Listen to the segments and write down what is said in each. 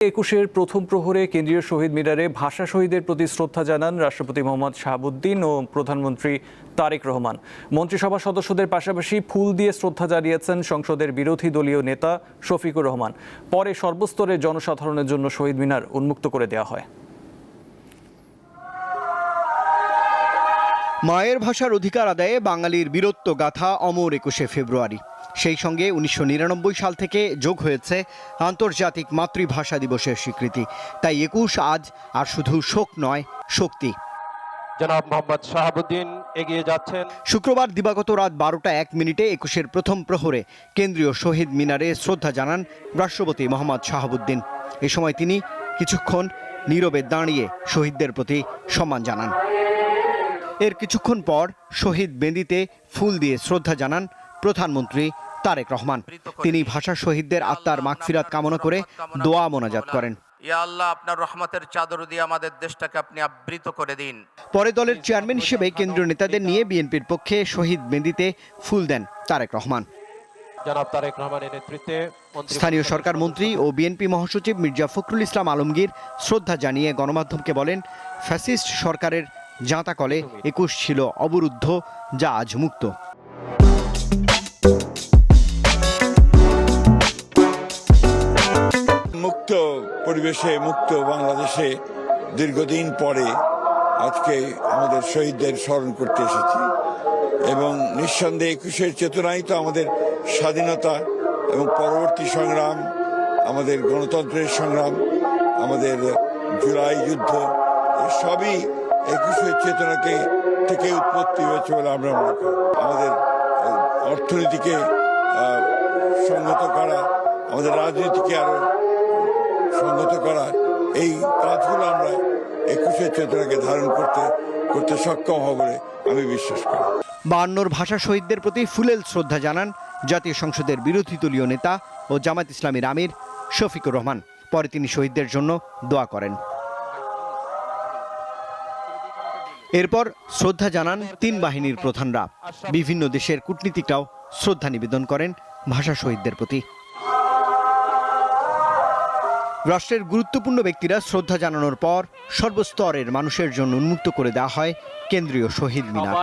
একুশের প্রথম প্রহরে কেন্দ্রীয় শহীদ মিনারে ভাষা শহীদের প্রতি শ্রদ্ধা জানান রাষ্ট্রপতি মোহাম্মদ শাহাবুদ্দিন ও প্রধানমন্ত্রী তারেক রহমান। মন্ত্রিসভা সদস্যদের পাশাপাশি ফুল দিয়ে শ্রদ্ধা জানিয়েছেন সংসদের বিরোধী দলীয় নেতা শফিকুর রহমান। পরে সর্বস্তরের জনসাধারণের জন্য শহীদ মিনার উন্মুক্ত করে দেওয়া হয়। মায়ের ভাষার অধিকার আদায়ে বাঙালির বীরত্ব গাথা অমর ২১শে ফেব্রুয়ারি। সেই সঙ্গে ১৯৯৯ সাল থেকে যোগ হয়েছে আন্তর্জাতিক মাতৃভাষা দিবসের স্বীকৃতি। তাই ২১ আজ আর শুধু শোক নয়, শক্তি। জনাব মোহাম্মদ শাহাবুদ্দিন এগিয়ে যাচ্ছেন। শুক্রবার দিবাগত রাত ১২টা ১ মিনিটে ২১শে প্রথম প্রহরে কেন্দ্রীয় শহীদ মিনারে শ্রদ্ধা জানান রাষ্ট্রপতি মোহাম্মদ শাহাবুদ্দিন। এ সময় তিনি কিছুক্ষণ নীরবে দাঁড়িয়ে শহীদদের প্রতি সম্মান জানান। এর কিছুক্ষণ পর শহীদ বেদিতে ফুল দিয়ে শ্রদ্ধা জানান প্রধানমন্ত্রী তারেক রহমান। তিনি ভাষা শহীদদের আত্মার মাগফিরাত কামনা করে দোয়া মোনাজাত করেন। ইয়া আল্লাহ, আপনার রহমতের চাদর দিয়ে আমাদের দেশটাকে আপনি আবৃত করে দিন। পরে দলের চেয়ারম্যান হিসেবে কেন্দ্রীয় নেতাদের নিয়ে বিএনপির পক্ষে শহীদ বেদিতে ফুল দেন তারেক রহমান। জনাব তারেক রহমানের নেতৃত্বে স্থানীয় সরকার মন্ত্রী ও বিএনপি মহাসচিব মির্জা ফখরুল ইসলাম আলমগীর শ্রদ্ধা জানিয়ে গণমাধ্যমকে বলেন, ফ্যাসিস্ট সরকারের জাঁতাকলে ২১ ছিল অবরুদ্ধ, যা আজ মুক্ত। মুক্ত পরিবেশে, মুক্ত বাংলাদেশে দীর্ঘদিন পরে আজকে আমাদের শহীদদের স্মরণ করতে এসেছি এবং নিঃসন্দেহে ২১শে চেতনাই তো আমাদের স্বাধীনতা এবং পরবর্তী সংগ্রাম, আমাদের গণতন্ত্রের সংগ্রাম, আমাদের জুলাই যুদ্ধ, সবই ২১শে চেতনাকে থেকে উৎপত্তি হয়েছে বলে আমরা মনে করি। আমাদের অর্থনীতিকে সংহত করা, আমাদের রাজনীতিকে আরো সংহত করা, এই কাজগুলো আমরা ২১শে চেতনাকে ধারণ করতে সক্ষম হব বলে আমি বিশ্বাস করি। ৫২ ভাষা শহীদদের প্রতি ফুলেল শ্রদ্ধা জানান জাতীয় সংসদের বিরোধী দলীয় নেতা ও জামায়াত ইসলামীর আমির শফিকুর রহমান। পরে তিনি শহীদদের জন্য দোয়া করেন। এরপর শ্রদ্ধা জানান ৩ বাহিনীর প্রধানরা। বিভিন্ন দেশের কূটনীতিকরাও শ্রদ্ধা নিবেদন করেন ভাষা শহীদদের প্রতি। রাষ্ট্রের গুরুত্বপূর্ণ ব্যক্তিরা শ্রদ্ধা জানানোর পর সর্বস্তরের মানুষের জন্য উন্মুক্ত করে দেওয়া হয় কেন্দ্রীয় শহীদ মিনার।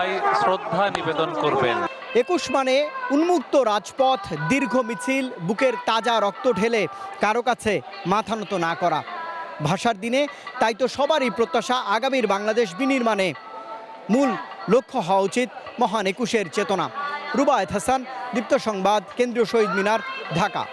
শ্রদ্ধা নিবেদন করবেন। ২১ মানে উন্মুক্ত রাজপথ, দীর্ঘ মিছিল, বুকের তাজা রক্ত ঢেলে কারো কাছে মাথা নত না করা। ভাষার দিনে তাই তো সবারই প্রত্যাশা আগামীর বাংলাদেশ বিনির্মাণে মূল লক্ষ্য হওয়া উচিত মহান ২১শে চেতনা। রুবায়েত হাসান, দীপ্ত সংবাদ, কেন্দ্রীয় শহীদ মিনার, ঢাকা।